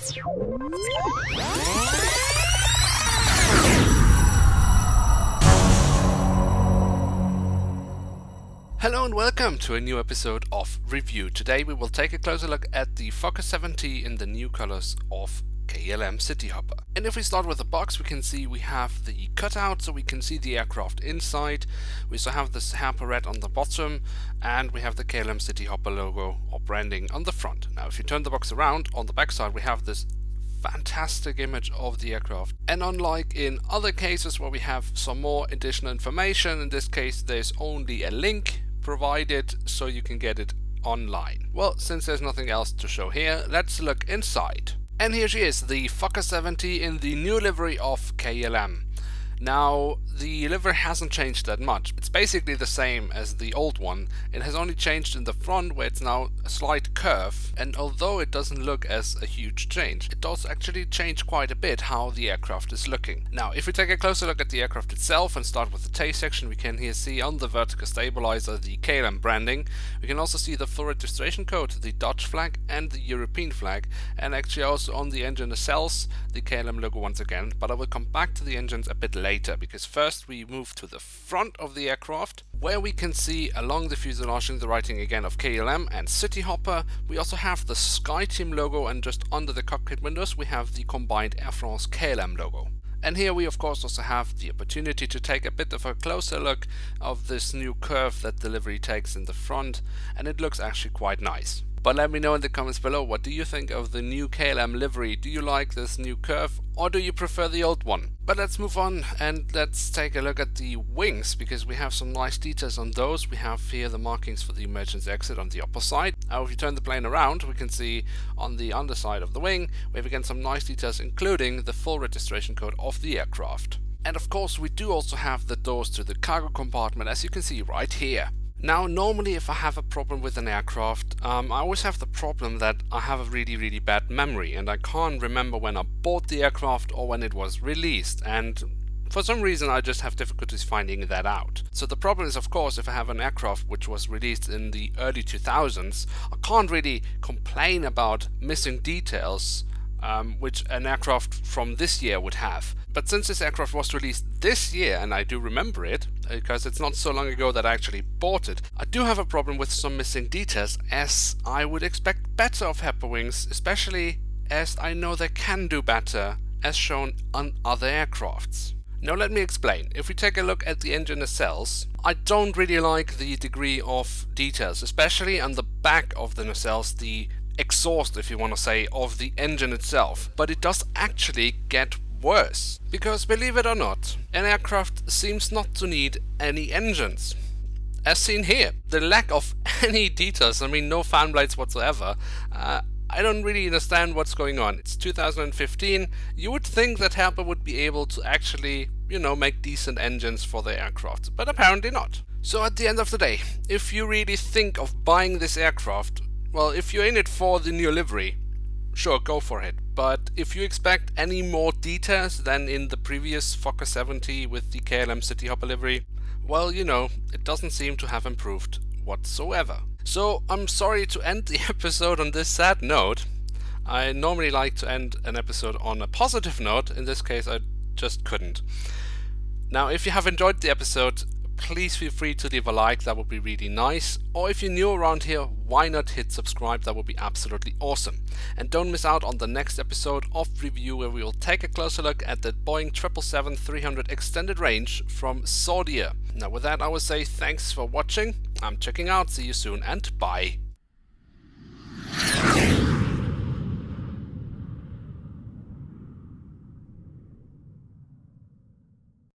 Hello and welcome to a new episode of Review. Today we will take a closer look at the Fokker 7T in the new colors of KLM Cityhopper. And if we start with the box, we can see we have the cutout, so we can see the aircraft inside. We also have this Herpa red on the bottom, and we have the KLM Cityhopper logo or branding on the front. Now if you turn the box around, on the back side we have this fantastic image of the aircraft. And unlike in other cases where we have some more additional information, in this case there's only a link provided so you can get it online. Well, since there's nothing else to show here, let's look inside. And here she is, the Fokker 7T in the new livery of KLM. Now, the livery hasn't changed that much. It's basically the same as the old one. It has only changed in the front, where it's now a slight curve, and although it doesn't look as a huge change, it does actually change quite a bit how the aircraft is looking. Now, if we take a closer look at the aircraft itself and start with the tail section, we can here see on the vertical stabilizer the KLM branding. We can also see the full registration code, the Dutch flag and the European flag, and actually also on the engine nacelles, the KLM logo once again, but I will come back to the engines a bit later, because first we move to the front of the aircraft, where we can see along the fuselage the writing again of KLM and Cityhopper. We also have the SkyTeam logo, and just under the cockpit windows we have the combined Air France KLM logo. And here we of course also have the opportunity to take a bit of a closer look of this new curve that the livery takes in the front, and it looks actually quite nice. But let me know in the comments below, what do you think of the new KLM livery? Do you like this new curve, or do you prefer the old one? But let's move on and let's take a look at the wings, because we have some nice details on those. We have here the markings for the emergency exit on the upper side. Now if you turn the plane around, we can see on the underside of the wing we have again some nice details, including the full registration code of the aircraft. And of course we do also have the doors to the cargo compartment, as you can see right here. Now, normally if I have a problem with an aircraft, I always have the problem that I have a really bad memory, and I can't remember when I bought the aircraft or when it was released, and for some reason I just have difficulties finding that out. So the problem is, of course, if I have an aircraft which was released in the early 2000s, I can't really complain about missing details which an aircraft from this year would have. But since this aircraft was released this year, and I do remember it, because it's not so long ago that I actually bought it, I do have a problem with some missing details, as I would expect better of Herpa Wings, especially as I know they can do better, as shown on other aircrafts. Now let me explain. If we take a look at the engine nacelles, I don't really like the degree of details, especially on the back of the nacelles, the exhaust, if you want to say, of the engine itself. But it does actually get worse, because believe it or not, an aircraft seems not to need any engines. As seen here, the lack of any details, I mean no fan blades whatsoever, I don't really understand what's going on. It's 2015, you would think that Herpa would be able to actually, you know, make decent engines for their aircraft, but apparently not. So at the end of the day, if you really think of buying this aircraft, well, if you're in it for the new livery, sure, go for it. But if you expect any more details than in the previous Fokker 7T with the KLM Cityhopper livery, well, you know, it doesn't seem to have improved whatsoever. So I'm sorry to end the episode on this sad note. I normally like to end an episode on a positive note. In this case, I just couldn't. Now, if you have enjoyed the episode, please feel free to leave a like, that would be really nice. Or if you're new around here, why not hit subscribe, that would be absolutely awesome. And don't miss out on the next episode of Review, where we will take a closer look at the Boeing 777-300 extended range from Saudia. Now with that I will say thanks for watching, I'm checking out, see you soon and bye.